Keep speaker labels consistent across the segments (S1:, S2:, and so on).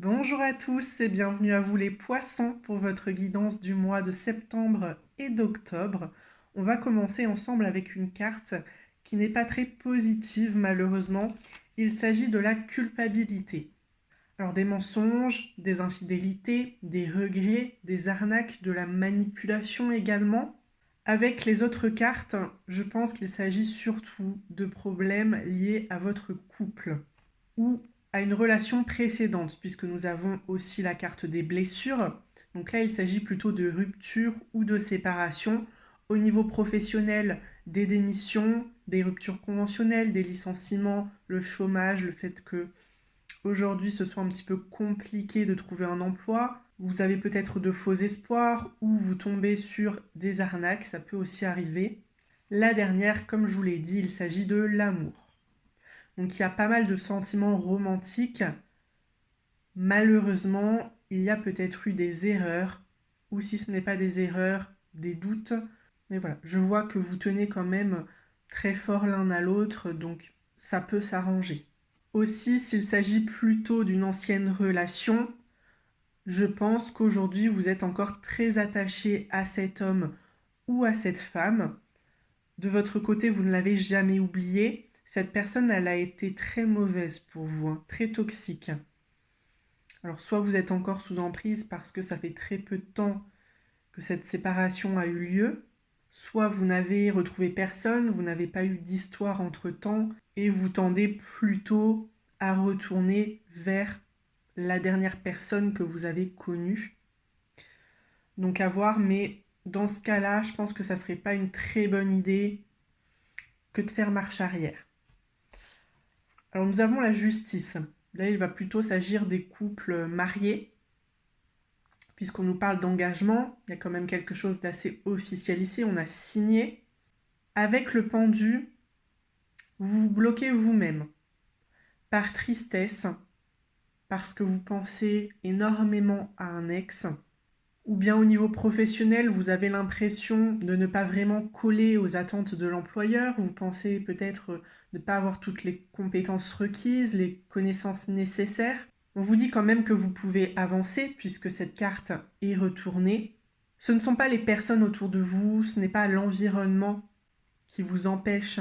S1: Bonjour à tous et bienvenue à vous les poissons pour votre guidance du mois de septembre et d'octobre. On va commencer ensemble avec une carte qui n'est pas très positive malheureusement. Il s'agit de la culpabilité. Alors des mensonges, des infidélités, des regrets, des arnaques, de la manipulation également. Avec les autres cartes, je pense qu'il s'agit surtout de problèmes liés à votre couple ou à une relation précédente, puisque nous avons aussi la carte des blessures. Donc là, il s'agit plutôt de rupture ou de séparation. Au niveau professionnel, des démissions, des ruptures conventionnelles, des licenciements, le chômage, le fait que aujourd'hui ce soit un petit peu compliqué de trouver un emploi. Vous avez peut-être de faux espoirs ou vous tombez sur des arnaques, ça peut aussi arriver. La dernière, comme je vous l'ai dit, il s'agit de l'amour. Donc il y a pas mal de sentiments romantiques. Malheureusement, il y a peut-être eu des erreurs, ou si ce n'est pas des erreurs, des doutes. Mais voilà, je vois que vous tenez quand même très fort l'un à l'autre, donc ça peut s'arranger. Aussi, s'il s'agit plutôt d'une ancienne relation, je pense qu'aujourd'hui vous êtes encore très attaché à cet homme ou à cette femme. De votre côté, vous ne l'avez jamais oublié. Cette personne, elle a été très mauvaise pour vous, hein, très toxique. Alors, soit vous êtes encore sous emprise parce que ça fait très peu de temps que cette séparation a eu lieu, soit vous n'avez retrouvé personne, vous n'avez pas eu d'histoire entre-temps, et vous tendez plutôt à retourner vers la dernière personne que vous avez connue. Donc à voir, mais dans ce cas-là, je pense que ça serait pas une très bonne idée que de faire marche arrière. Alors nous avons la justice. Là, il va plutôt s'agir des couples mariés. Puisqu'on nous parle d'engagement, il y a quand même quelque chose d'assez officiel ici, on a signé. Avec le pendu, vous vous bloquez vous-même, par tristesse, parce que vous pensez énormément à un ex, ou bien au niveau professionnel, vous avez l'impression de ne pas vraiment coller aux attentes de l'employeur, vous pensez peut-être ne pas avoir toutes les compétences requises, les connaissances nécessaires. On vous dit quand même que vous pouvez avancer puisque cette carte est retournée. Ce ne sont pas les personnes autour de vous, ce n'est pas l'environnement qui vous empêche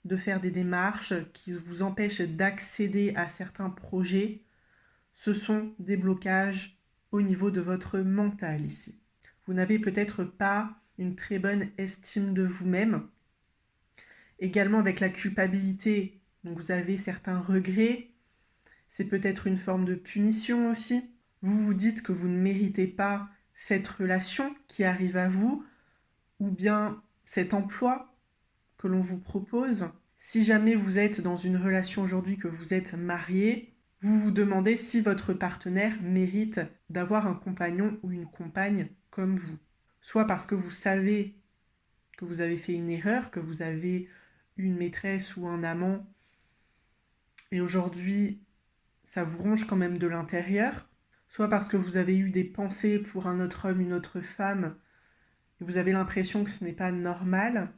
S1: de faire des démarches, qui vous empêche d'accéder à certains projets. Ce sont des blocages au niveau de votre mental ici. Vous n'avez peut-être pas une très bonne estime de vous-même. Également avec la culpabilité, donc vous avez certains regrets. C'est peut-être une forme de punition aussi. Vous vous dites que vous ne méritez pas cette relation qui arrive à vous, ou bien cet emploi que l'on vous propose. Si jamais vous êtes dans une relation aujourd'hui, que vous êtes marié, vous vous demandez si votre partenaire mérite d'avoir un compagnon ou une compagne comme vous. Soit parce que vous savez que vous avez fait une erreur, que vous avez une maîtresse ou un amant, et aujourd'hui ça vous ronge quand même de l'intérieur, soit parce que vous avez eu des pensées pour un autre homme, une autre femme, et vous avez l'impression que ce n'est pas normal,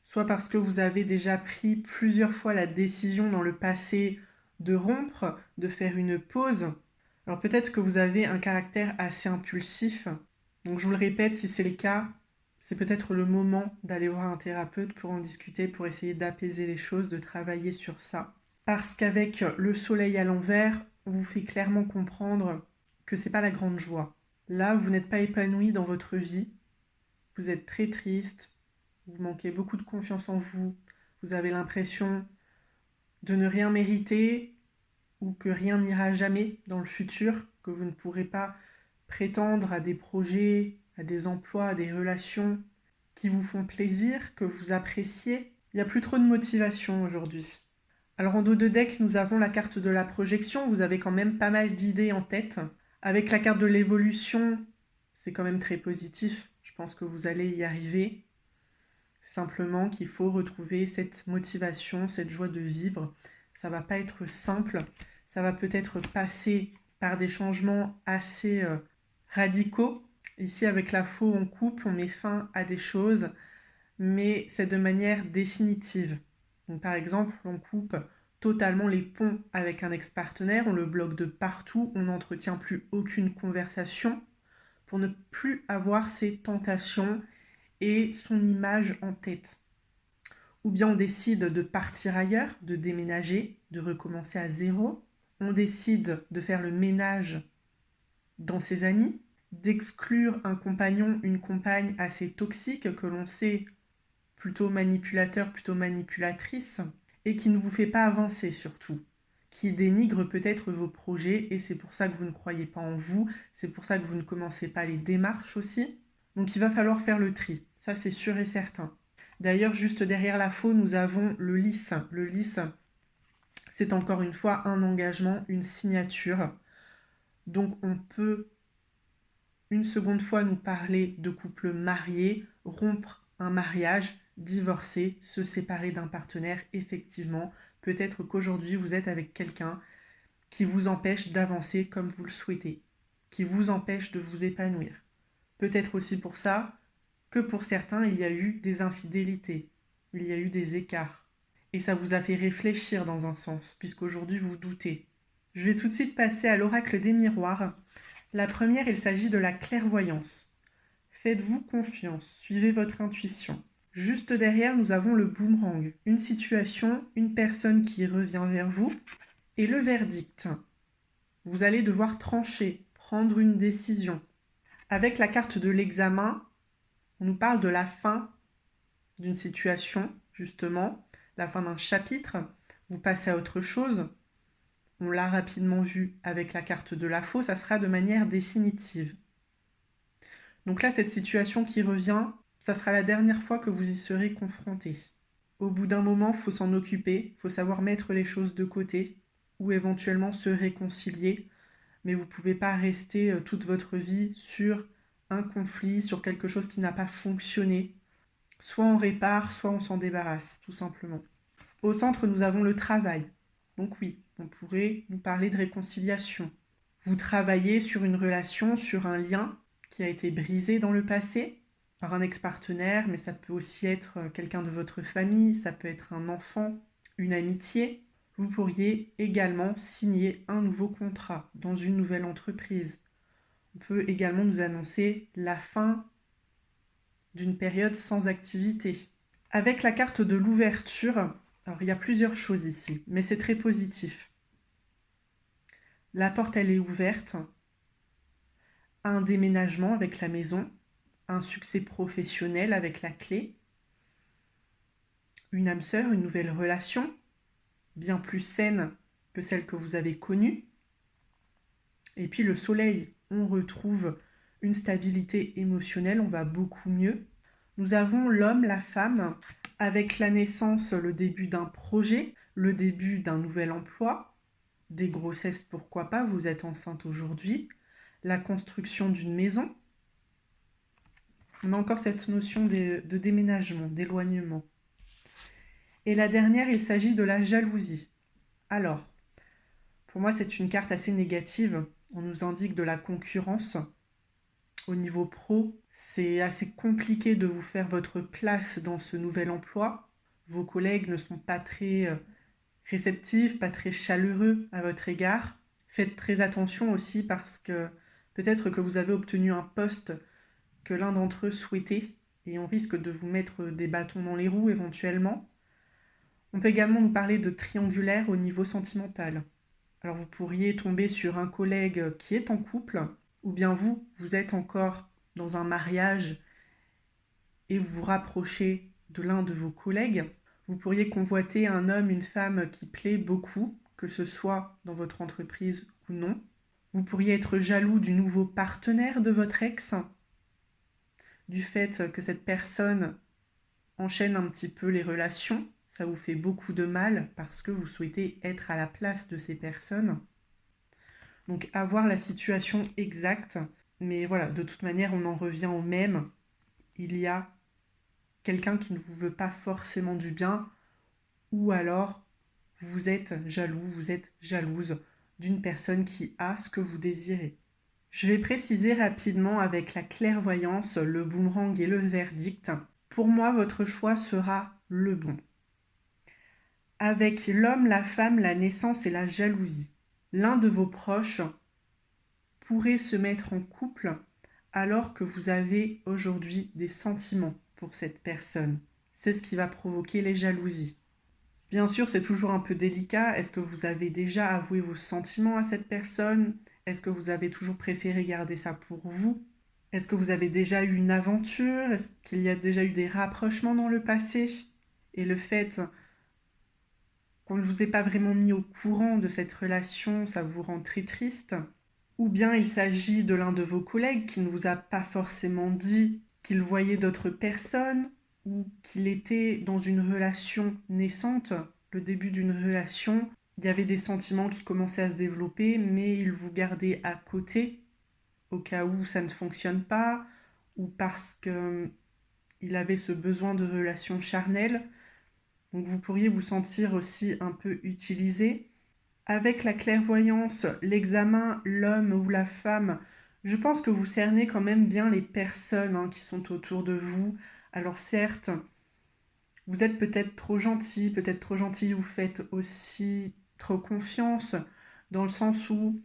S1: soit parce que vous avez déjà pris plusieurs fois la décision dans le passé de rompre, de faire une pause. Alors peut-être que vous avez un caractère assez impulsif, donc je vous le répète, si c'est le cas, c'est peut-être le moment d'aller voir un thérapeute pour en discuter, pour essayer d'apaiser les choses, de travailler sur ça. Parce qu'avec le soleil à l'envers, on vous fait clairement comprendre que c'est pas la grande joie. Là, vous n'êtes pas épanoui dans votre vie, vous êtes très triste, vous manquez beaucoup de confiance en vous, vous avez l'impression de ne rien mériter ou que rien n'ira jamais dans le futur, que vous ne pourrez pas prétendre à des projets, à des emplois, à des relations qui vous font plaisir, que vous appréciez. Il n'y a plus trop de motivation aujourd'hui. Alors en dos de deck, nous avons la carte de la projection. Vous avez quand même pas mal d'idées en tête. Avec la carte de l'évolution, c'est quand même très positif. Je pense que vous allez y arriver. Simplement qu'il faut retrouver cette motivation, cette joie de vivre. Ça va pas être simple. Ça va peut-être passer par des changements assez radicaux. Ici, avec la faux, on coupe, on met fin à des choses, mais c'est de manière définitive. Donc, par exemple, on coupe totalement les ponts avec un ex-partenaire, on le bloque de partout, on n'entretient plus aucune conversation pour ne plus avoir ses tentations et son image en tête. Ou bien on décide de partir ailleurs, de déménager, de recommencer à zéro. On décide de faire le ménage dans ses amis, d'exclure un compagnon, une compagne assez toxique que l'on sait plutôt manipulateur, plutôt manipulatrice, et qui ne vous fait pas avancer surtout, qui dénigre peut-être vos projets, et c'est pour ça que vous ne croyez pas en vous, c'est pour ça que vous ne commencez pas les démarches aussi. Donc il va falloir faire le tri, ça c'est sûr et certain. D'ailleurs, juste derrière la faux, nous avons le lys. Le lys, c'est encore une fois un engagement, une signature. Donc on peut une seconde fois nous parler de couple marié, rompre un mariage, divorcer, se séparer d'un partenaire, effectivement. Peut-être qu'aujourd'hui vous êtes avec quelqu'un qui vous empêche d'avancer comme vous le souhaitez, qui vous empêche de vous épanouir. Peut-être aussi pour ça que pour certains il y a eu des infidélités, il y a eu des écarts. Et ça vous a fait réfléchir dans un sens, puisqu'aujourd'hui vous doutez. Je vais tout de suite passer à l'oracle des miroirs. La première, il s'agit de la clairvoyance. Faites-vous confiance, suivez votre intuition. Juste derrière, nous avons le boomerang, une situation, une personne qui revient vers vous, et le verdict. Vous allez devoir trancher, prendre une décision. Avec la carte de l'examen, on nous parle de la fin d'une situation, justement, la fin d'un chapitre. Vous passez à autre chose. On l'a rapidement vu avec la carte de la faux, ça sera de manière définitive. Donc là, cette situation qui revient, ça sera la dernière fois que vous y serez confronté. Au bout d'un moment, il faut s'en occuper, il faut savoir mettre les choses de côté ou éventuellement se réconcilier, mais vous ne pouvez pas rester toute votre vie sur un conflit, sur quelque chose qui n'a pas fonctionné. Soit on répare, soit on s'en débarrasse, tout simplement. Au centre, nous avons le travail. Donc oui, on pourrait nous parler de réconciliation. Vous travaillez sur une relation, sur un lien qui a été brisé dans le passé par un ex-partenaire, mais ça peut aussi être quelqu'un de votre famille, ça peut être un enfant, une amitié. Vous pourriez également signer un nouveau contrat dans une nouvelle entreprise. On peut également nous annoncer la fin d'une période sans activité. Avec la carte de l'ouverture, alors il y a plusieurs choses ici, mais c'est très positif. La porte, elle est ouverte. Un déménagement avec la maison, un succès professionnel avec la clé, une âme sœur, une nouvelle relation, bien plus saine que celle que vous avez connue. Et puis le soleil, on retrouve une stabilité émotionnelle, on va beaucoup mieux. Nous avons l'homme, la femme, avec la naissance, le début d'un projet, le début d'un nouvel emploi, des grossesses, pourquoi pas, vous êtes enceinte aujourd'hui, la construction d'une maison. On a encore cette notion de déménagement, d'éloignement. Et la dernière, il s'agit de la jalousie. Alors, pour moi, c'est une carte assez négative. On nous indique de la concurrence. Au niveau pro, c'est assez compliqué de vous faire votre place dans ce nouvel emploi. Vos collègues ne sont pas très réceptifs, pas très chaleureux à votre égard. Faites très attention aussi parce que peut-être que vous avez obtenu un poste que l'un d'entre eux souhaitait et on risque de vous mettre des bâtons dans les roues éventuellement. On peut également nous parler de triangulaire au niveau sentimental. Alors vous pourriez tomber sur un collègue qui est en couple, ou bien vous êtes encore dans un mariage et vous vous rapprochez de l'un de vos collègues. Vous pourriez convoiter un homme, une femme qui plaît beaucoup, que ce soit dans votre entreprise ou non. Vous pourriez être jaloux du nouveau partenaire de votre ex, du fait que cette personne enchaîne un petit peu les relations. Ça vous fait beaucoup de mal parce que vous souhaitez être à la place de ces personnes. Donc avoir la situation exacte, mais voilà, de toute manière, on en revient au même. Il y a quelqu'un qui ne vous veut pas forcément du bien, ou alors vous êtes jaloux, vous êtes jalouse d'une personne qui a ce que vous désirez. Je vais préciser rapidement avec la clairvoyance, le boomerang et le verdict. Pour moi, votre choix sera le bon. Avec l'homme, la femme, la naissance et la jalousie. L'un de vos proches pourrait se mettre en couple alors que vous avez aujourd'hui des sentiments pour cette personne. C'est ce qui va provoquer les jalousies. Bien sûr, c'est toujours un peu délicat. Est-ce que vous avez déjà avoué vos sentiments à cette personne? Est-ce que vous avez toujours préféré garder ça pour vous? Est-ce que vous avez déjà eu une aventure? Est-ce qu'il y a déjà eu des rapprochements dans le passé? Et le fait qu'on ne vous ait pas vraiment mis au courant de cette relation, ça vous rend très triste? Ou bien il s'agit de l'un de vos collègues qui ne vous a pas forcément dit qu'il voyait d'autres personnes ou qu'il était dans une relation naissante, le début d'une relation, il y avait des sentiments qui commençaient à se développer, mais il vous gardait à côté au cas où ça ne fonctionne pas, ou parce qu'il avait ce besoin de relation charnelle. Donc vous pourriez vous sentir aussi un peu utilisé. Avec la clairvoyance, l'examen, l'homme ou la femme, je pense que vous cernez quand même bien les personnes qui sont autour de vous. Alors certes, vous êtes peut-être trop gentil, vous faites aussi trop confiance, dans le sens où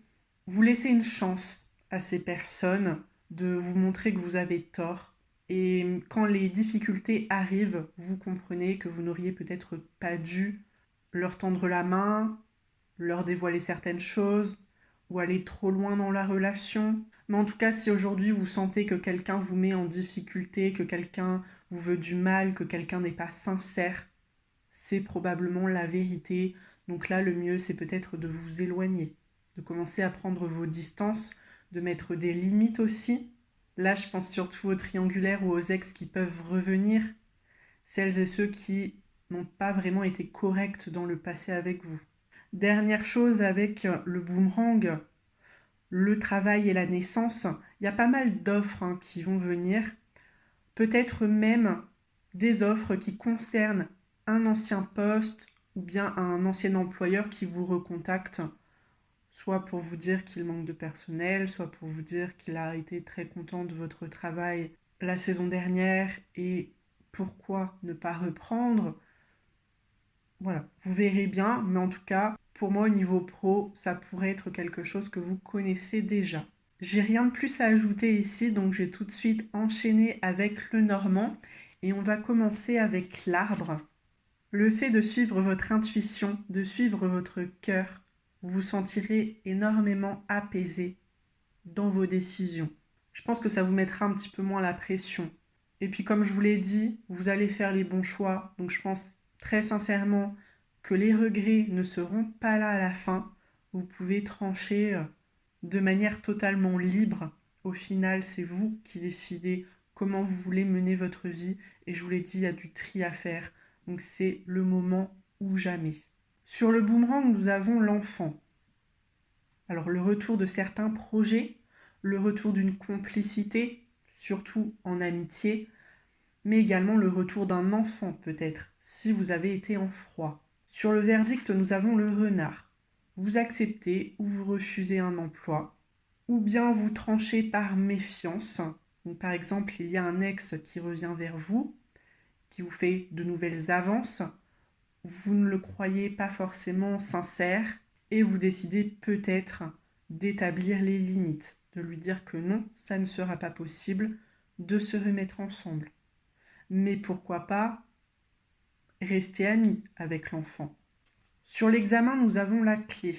S1: vous laissez une chance à ces personnes de vous montrer que vous avez tort. Et quand les difficultés arrivent, vous comprenez que vous n'auriez peut-être pas dû leur tendre la main, leur dévoiler certaines choses ou aller trop loin dans la relation. Mais en tout cas, si aujourd'hui vous sentez que quelqu'un vous met en difficulté, que quelqu'un vous veut du mal, que quelqu'un n'est pas sincère, c'est probablement la vérité. Donc là, le mieux, c'est peut-être de vous éloigner, de commencer à prendre vos distances, de mettre des limites aussi. Là, je pense surtout aux triangulaires ou aux ex qui peuvent revenir, celles et ceux qui n'ont pas vraiment été corrects dans le passé avec vous. Dernière chose avec le boomerang, le travail et la naissance, il y a pas mal d'offres qui vont venir, peut-être même des offres qui concernent un ancien poste ou bien un ancien employeur qui vous recontacte, soit pour vous dire qu'il manque de personnel, soit pour vous dire qu'il a été très content de votre travail la saison dernière et pourquoi ne pas reprendre. Voilà, vous verrez bien, mais en tout cas, pour moi, au niveau pro, ça pourrait être quelque chose que vous connaissez déjà. J'ai rien de plus à ajouter ici, donc je vais tout de suite enchaîner avec le normand et on va commencer avec l'arbre. Le fait de suivre votre intuition, de suivre votre cœur, vous vous sentirez énormément apaisé dans vos décisions. Je pense que ça vous mettra un petit peu moins la pression. Et puis comme je vous l'ai dit, vous allez faire les bons choix. Donc je pense très sincèrement que les regrets ne seront pas là à la fin. Vous pouvez trancher de manière totalement libre. Au final, c'est vous qui décidez comment vous voulez mener votre vie. Et je vous l'ai dit, il y a du tri à faire. Donc c'est le moment ou jamais. Sur le boomerang, nous avons l'enfant. Alors le retour de certains projets, le retour d'une complicité, surtout en amitié, mais également le retour d'un enfant peut-être, si vous avez été en froid. Sur le verdict, nous avons le renard. Vous acceptez ou vous refusez un emploi, ou bien vous tranchez par méfiance. Donc, par exemple, il y a un ex qui revient vers vous, qui vous fait de nouvelles avances, vous ne le croyez pas forcément sincère, et vous décidez peut-être d'établir les limites, de lui dire que non, ça ne sera pas possible, de se remettre ensemble. Mais pourquoi pas rester amis avec l'enfant. Sur l'examen, nous avons la clé.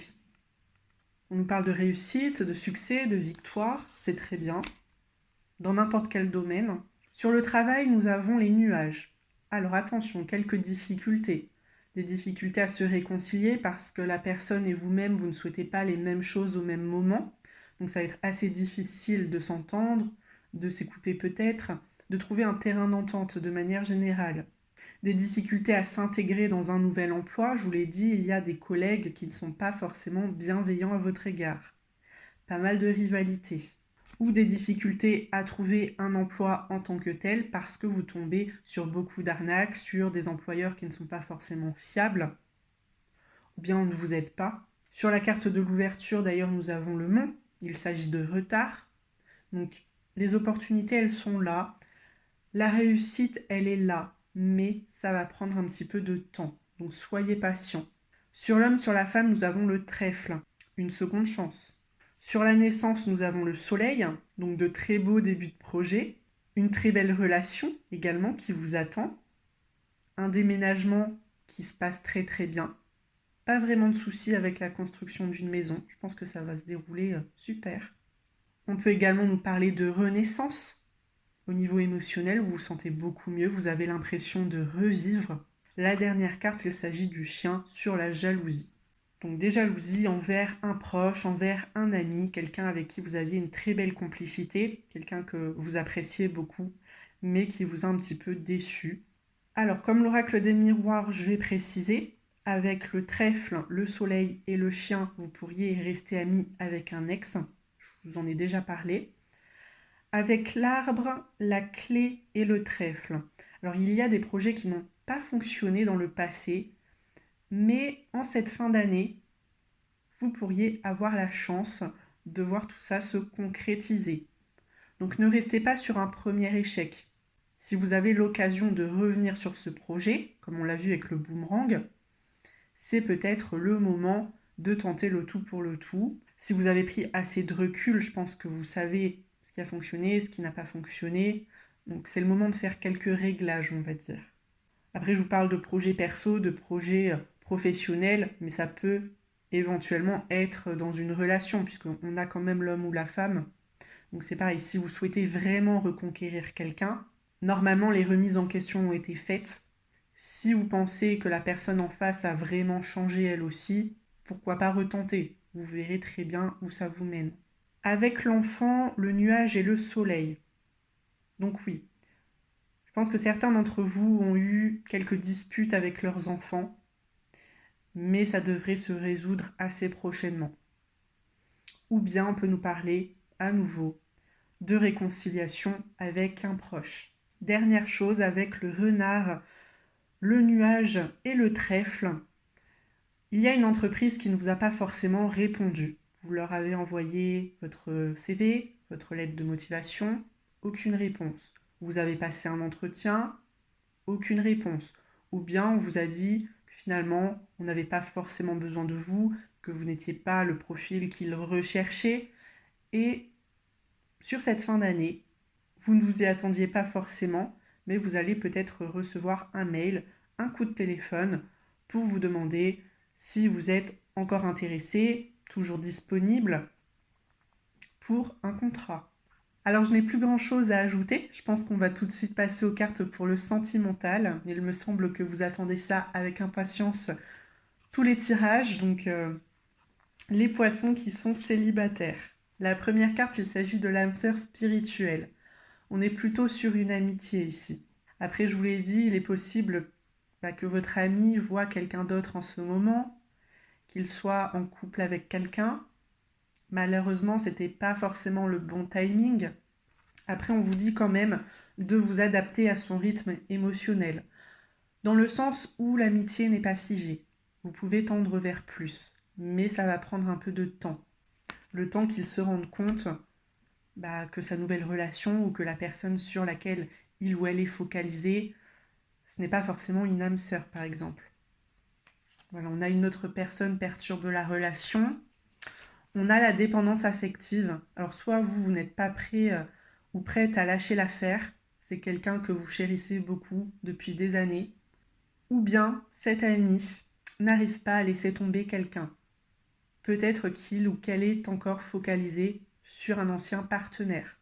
S1: On nous parle de réussite, de succès, de victoire, c'est très bien, dans n'importe quel domaine. Sur le travail, nous avons les nuages. Alors attention, quelques difficultés. Des difficultés à se réconcilier parce que la personne et vous-même, vous ne souhaitez pas les mêmes choses au même moment. Donc ça va être assez difficile de s'entendre, de s'écouter peut-être, de trouver un terrain d'entente de manière générale. Des difficultés à s'intégrer dans un nouvel emploi, je vous l'ai dit, il y a des collègues qui ne sont pas forcément bienveillants à votre égard. Pas mal de rivalités. Ou des difficultés à trouver un emploi en tant que tel parce que vous tombez sur beaucoup d'arnaques, sur des employeurs qui ne sont pas forcément fiables, ou bien on ne vous aide pas. Sur la carte de l'ouverture, d'ailleurs, nous avons le mont. Il s'agit de retard. Donc, les opportunités, elles sont là. La réussite, elle est là, mais ça va prendre un petit peu de temps. Donc soyez patient. Sur l'homme, sur la femme, nous avons le trèfle, une seconde chance. Sur la naissance, nous avons le soleil, donc de très beaux débuts de projet, une très belle relation également qui vous attend, un déménagement qui se passe très très bien, pas vraiment de soucis avec la construction d'une maison, je pense que ça va se dérouler super. On peut également nous parler de renaissance. Au niveau émotionnel, vous vous sentez beaucoup mieux, vous avez l'impression de revivre. La dernière carte, il s'agit du chien sur la jalousie. Donc des jalousies envers un proche, envers un ami, quelqu'un avec qui vous aviez une très belle complicité, quelqu'un que vous appréciez beaucoup, mais qui vous a un petit peu déçu. Alors comme l'oracle des miroirs, je vais préciser, avec le trèfle, le soleil et le chien, vous pourriez rester amis avec un ex, je vous en ai déjà parlé. Avec l'arbre, la clé et le trèfle. Alors il y a des projets qui n'ont pas fonctionné dans le passé, mais en cette fin d'année, vous pourriez avoir la chance de voir tout ça se concrétiser. Donc ne restez pas sur un premier échec. Si vous avez l'occasion de revenir sur ce projet, comme on l'a vu avec le boomerang, c'est peut-être le moment de tenter le tout pour le tout. Si vous avez pris assez de recul, je pense que vous savez ce qui a fonctionné, ce qui n'a pas fonctionné. Donc c'est le moment de faire quelques réglages, on va dire. Après, je vous parle de projets perso, de projets professionnels, mais ça peut éventuellement être dans une relation, puisqu'on a quand même l'homme ou la femme. Donc c'est pareil, si vous souhaitez vraiment reconquérir quelqu'un, normalement les remises en question ont été faites. Si vous pensez que la personne en face a vraiment changé elle aussi, pourquoi pas retenter? Vous verrez très bien où ça vous mène. Avec l'enfant, le nuage et le soleil. Donc oui, je pense que certains d'entre vous ont eu quelques disputes avec leurs enfants, mais ça devrait se résoudre assez prochainement. Ou bien on peut nous parler à nouveau de réconciliation avec un proche. Dernière chose, avec le renard, le nuage et le trèfle, il y a une entreprise qui ne vous a pas forcément répondu. Vous leur avez envoyé votre CV, votre lettre de motivation, aucune réponse. Vous avez passé un entretien, aucune réponse. Ou bien on vous a dit que finalement on n'avait pas forcément besoin de vous, que vous n'étiez pas le profil qu'ils recherchaient. Et sur cette fin d'année, vous ne vous y attendiez pas forcément, mais vous allez peut-être recevoir un mail, un coup de téléphone pour vous demander si vous êtes encore intéressé, toujours disponible pour un contrat. Alors je n'ai plus grand chose à ajouter, je pense qu'on va tout de suite passer aux cartes pour le sentimental. Il me semble que vous attendez ça avec impatience, tous les tirages, donc les poissons qui sont célibataires. La première carte, il s'agit de l'âme sœur spirituelle. On est plutôt sur une amitié ici. Après, je vous l'ai dit, il est possible que votre ami voit quelqu'un d'autre en ce moment, qu'il soit en couple avec quelqu'un. Malheureusement, c'était pas forcément le bon timing. Après, on vous dit quand même de vous adapter à son rythme émotionnel, dans le sens où l'amitié n'est pas figée. Vous pouvez tendre vers plus, mais ça va prendre un peu de temps. Le temps qu'il se rende compte que sa nouvelle relation ou que la personne sur laquelle il ou elle est focalisée, ce n'est pas forcément une âme sœur, par exemple. Voilà, on a une autre personne perturbe la relation. On a la dépendance affective. Alors soit vous n'êtes pas prêt ou prête à lâcher l'affaire, c'est quelqu'un que vous chérissez beaucoup depuis des années, ou bien cet ami n'arrive pas à laisser tomber quelqu'un. Peut-être qu'il ou qu'elle est encore focalisée sur un ancien partenaire.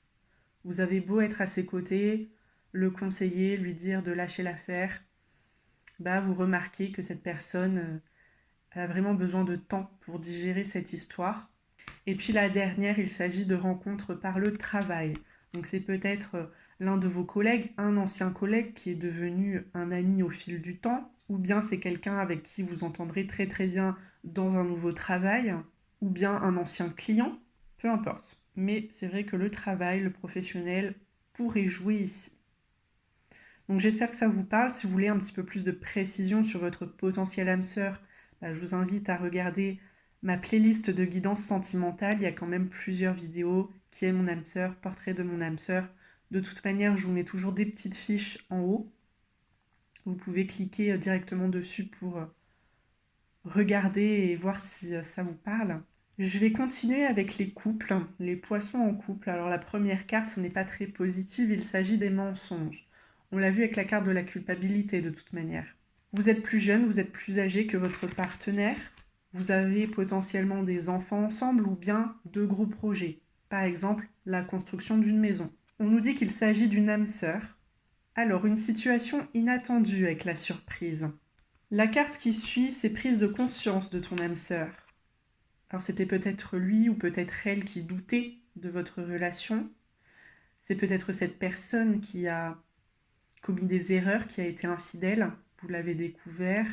S1: Vous avez beau être à ses côtés, le conseiller, lui dire de lâcher l'affaire, vous remarquez que cette personne a vraiment besoin de temps pour digérer cette histoire. Et puis la dernière, il s'agit de rencontres par le travail. Donc c'est peut-être l'un de vos collègues, un ancien collègue qui est devenu un ami au fil du temps, ou bien c'est quelqu'un avec qui vous entendrez très très bien dans un nouveau travail, ou bien un ancien client, peu importe. Mais c'est vrai que le travail, le professionnel pourrait jouer ici. Donc j'espère que ça vous parle. Si vous voulez un petit peu plus de précision sur votre potentiel âme sœur, je vous invite à regarder ma playlist de guidance sentimentale. Il y a quand même plusieurs vidéos. Qui est mon âme sœur, portrait de mon âme sœur. De toute manière, je vous mets toujours des petites fiches en haut. Vous pouvez cliquer directement dessus pour regarder et voir si ça vous parle. Je vais continuer avec les couples, les poissons en couple. Alors la première carte n'est pas très positive, il s'agit des mensonges. On l'a vu avec la carte de la culpabilité de toute manière. Vous êtes plus jeune, vous êtes plus âgé que votre partenaire. Vous avez potentiellement des enfants ensemble ou bien de gros projets. Par exemple, la construction d'une maison. On nous dit qu'il s'agit d'une âme sœur. Alors, une situation inattendue avec la surprise. La carte qui suit, c'est prise de conscience de ton âme sœur. Alors, c'était peut-être lui ou peut-être elle qui doutait de votre relation. C'est peut-être cette personne qui a commis des erreurs, qui a été infidèle. Vous l'avez découvert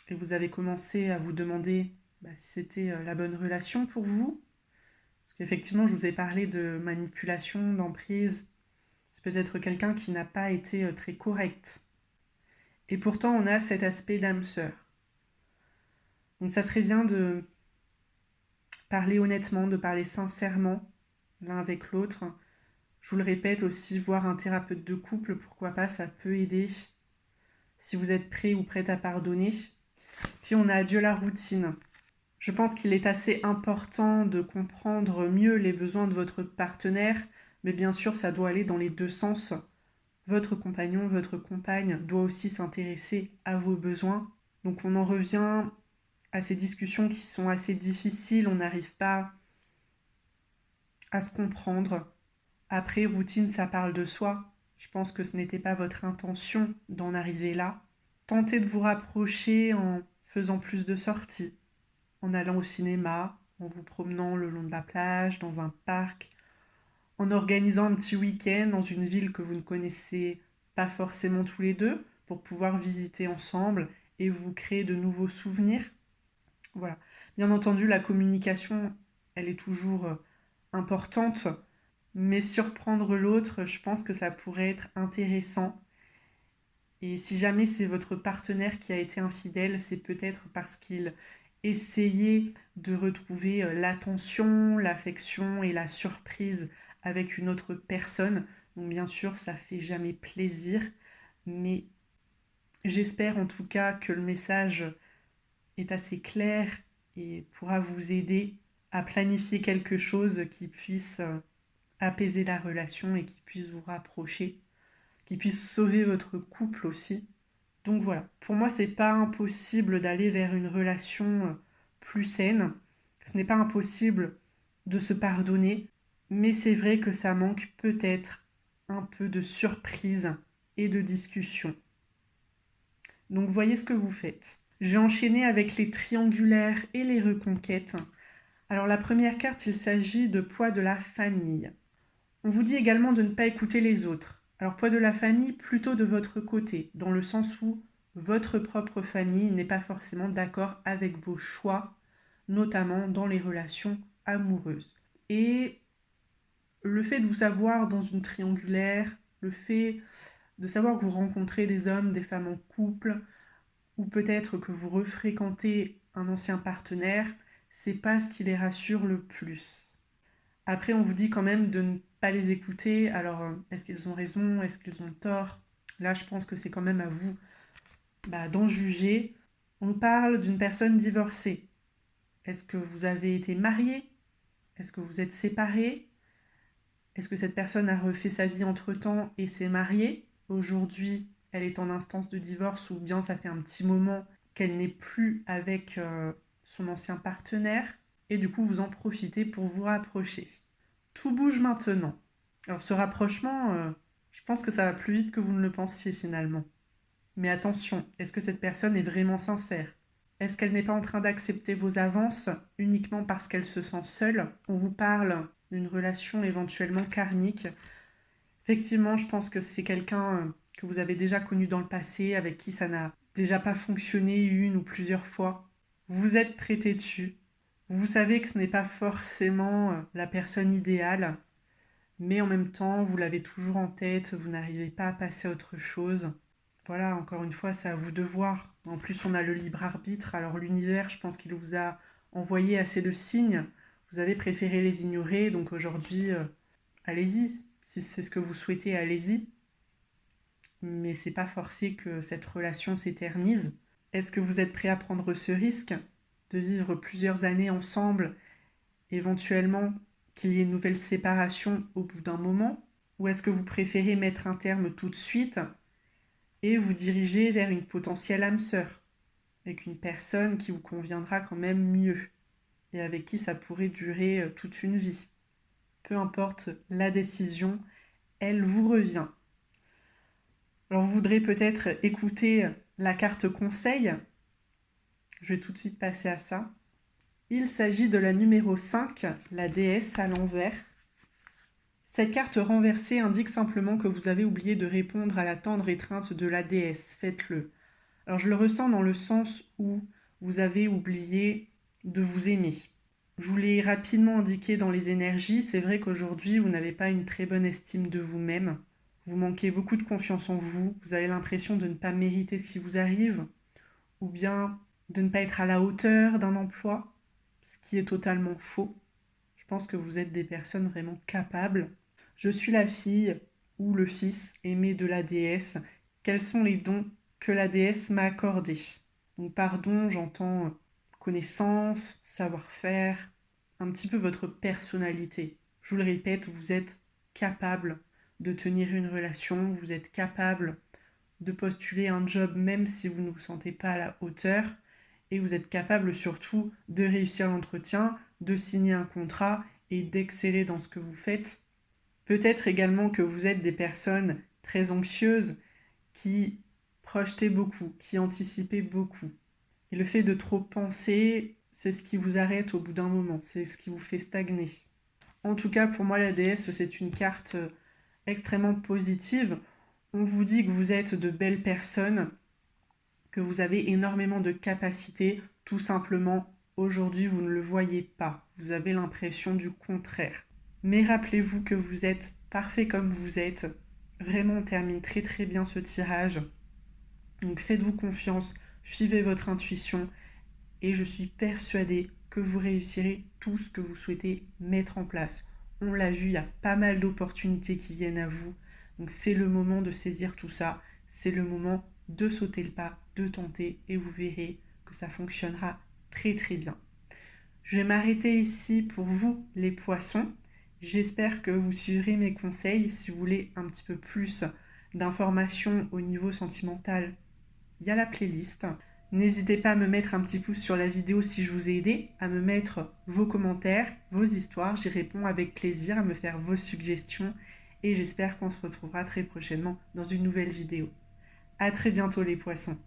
S1: et vous avez commencé à vous demander si c'était la bonne relation pour vous. Parce qu'effectivement, je vous ai parlé de manipulation, d'emprise. C'est peut-être quelqu'un qui n'a pas été très correct. Et pourtant, on a cet aspect d'âme sœur. Donc ça serait bien de parler honnêtement, de parler sincèrement l'un avec l'autre. Je vous le répète aussi, voir un thérapeute de couple, pourquoi pas, ça peut aider. Si vous êtes prêt ou prête à pardonner. Puis on a adieu la routine. Je pense qu'il est assez important de comprendre mieux les besoins de votre partenaire, mais bien sûr, ça doit aller dans les deux sens. Votre compagnon, votre compagne doit aussi s'intéresser à vos besoins. Donc on en revient à ces discussions qui sont assez difficiles, on n'arrive pas à se comprendre. Après, routine, ça parle de soi. Je pense que ce n'était pas votre intention d'en arriver là. Tentez de vous rapprocher en faisant plus de sorties, en allant au cinéma, en vous promenant le long de la plage, dans un parc, en organisant un petit week-end dans une ville que vous ne connaissez pas forcément tous les deux, pour pouvoir visiter ensemble et vous créer de nouveaux souvenirs. Voilà. Bien entendu, la communication, elle est toujours importante, mais surprendre l'autre, je pense que ça pourrait être intéressant. Et si jamais c'est votre partenaire qui a été infidèle, c'est peut-être parce qu'il essayait de retrouver l'attention, l'affection et la surprise avec une autre personne. Donc bien sûr, ça fait jamais plaisir, mais j'espère en tout cas que le message est assez clair et pourra vous aider à planifier quelque chose qui puisse apaiser la relation et qui puisse vous rapprocher, qui puisse sauver votre couple aussi. Donc voilà, pour moi, c'est pas impossible d'aller vers une relation plus saine. Ce n'est pas impossible de se pardonner, mais c'est vrai que ça manque peut-être un peu de surprise et de discussion. Donc voyez ce que vous faites. J'ai enchaîné avec les triangulaires et les reconquêtes. Alors la première carte, il s'agit de poids de la famille. On vous dit également de ne pas écouter les autres. Alors poids de la famille, plutôt de votre côté, dans le sens où votre propre famille n'est pas forcément d'accord avec vos choix, notamment dans les relations amoureuses. Et le fait de vous savoir dans une triangulaire, le fait de savoir que vous rencontrez des hommes, des femmes en couple, ou peut-être que vous refréquentez un ancien partenaire, c'est pas ce qui les rassure le plus. Après, on vous dit quand même de ne pas les écouter. Alors, est-ce qu'ils ont raison? Est-ce qu'ils ont tort? Là, je pense que c'est quand même à vous d'en juger. On nous parle d'une personne divorcée. Est-ce que vous avez été marié? Est-ce que vous êtes séparés? Est-ce que cette personne a refait sa vie entre-temps et s'est mariée? Aujourd'hui, elle est en instance de divorce ou bien ça fait un petit moment qu'elle n'est plus avec son ancien partenaire et du coup vous en profitez pour vous rapprocher. Tout bouge maintenant. Alors ce rapprochement, je pense que ça va plus vite que vous ne le pensiez finalement. Mais attention, est-ce que cette personne est vraiment sincère? Est-ce qu'elle n'est pas en train d'accepter vos avances uniquement parce qu'elle se sent seule? On vous parle d'une relation éventuellement karmique. Effectivement, je pense que c'est quelqu'un que vous avez déjà connu dans le passé, avec qui ça n'a déjà pas fonctionné une ou plusieurs fois. Vous êtes très têtu. Vous savez que ce n'est pas forcément la personne idéale, mais en même temps, vous l'avez toujours en tête, vous n'arrivez pas à passer à autre chose. Voilà, encore une fois, c'est à vous de voir. En plus, on a le libre arbitre. Alors l'univers, je pense qu'il vous a envoyé assez de signes. Vous avez préféré les ignorer, donc aujourd'hui, allez-y. Si c'est ce que vous souhaitez, allez-y. mais c'est pas forcé que cette relation s'éternise. Est-ce que vous êtes prêt à prendre ce risque de vivre plusieurs années ensemble, éventuellement qu'il y ait une nouvelle séparation au bout d'un moment? Ou est-ce que vous préférez mettre un terme tout de suite et vous diriger vers une potentielle âme sœur, avec une personne qui vous conviendra quand même mieux et avec qui ça pourrait durer toute une vie? Peu importe la décision, elle vous revient. Alors vous voudrez peut-être écouter la carte conseil. Je vais tout de suite passer à ça. Il s'agit de la numéro 5, la déesse à l'envers. Cette carte renversée indique simplement que vous avez oublié de répondre à la tendre étreinte de la déesse. Faites-le. Alors je le ressens dans le sens où vous avez oublié de vous aimer. Je vous l'ai rapidement indiqué dans les énergies, c'est vrai qu'aujourd'hui vous n'avez pas une très bonne estime de vous-même. Vous manquez beaucoup de confiance en vous, vous avez l'impression de ne pas mériter ce qui vous arrive, ou bien de ne pas être à la hauteur d'un emploi, ce qui est totalement faux. Je pense que vous êtes des personnes vraiment capables. Je suis la fille ou le fils aimé de la déesse. Quels sont les dons que la déesse m'a accordés? Donc par don, j'entends connaissance, savoir-faire, un petit peu votre personnalité. Je vous le répète, vous êtes capable de tenir une relation, vous êtes capable de postuler un job même si vous ne vous sentez pas à la hauteur, et vous êtes capable surtout de réussir l'entretien, de signer un contrat et d'exceller dans ce que vous faites. Peut-être également que vous êtes des personnes très anxieuses qui projetaient beaucoup, qui anticipaient beaucoup. Et le fait de trop penser, c'est ce qui vous arrête au bout d'un moment, c'est ce qui vous fait stagner. En tout cas, pour moi, la déesse, c'est une carte extrêmement positive. On vous dit que vous êtes de belles personnes, que vous avez énormément de capacités, tout simplement, aujourd'hui, vous ne le voyez pas. Vous avez l'impression du contraire. Mais rappelez-vous que vous êtes parfait comme vous êtes. Vraiment, on termine très très bien ce tirage. Donc faites-vous confiance, suivez votre intuition et je suis persuadée que vous réussirez tout ce que vous souhaitez mettre en place. On l'a vu, il y a pas mal d'opportunités qui viennent à vous. Donc c'est le moment de saisir tout ça. C'est le moment de sauter le pas, de tenter et vous verrez que ça fonctionnera très très bien. Je vais m'arrêter ici pour vous les poissons. J'espère que vous suivrez mes conseils. Si vous voulez un petit peu plus d'informations au niveau sentimental, il y a la playlist. N'hésitez pas à me mettre un petit pouce sur la vidéo si je vous ai aidé, à me mettre vos commentaires, vos histoires. J'y réponds avec plaisir, à me faire vos suggestions. Et j'espère qu'on se retrouvera très prochainement dans une nouvelle vidéo. À très bientôt les poissons.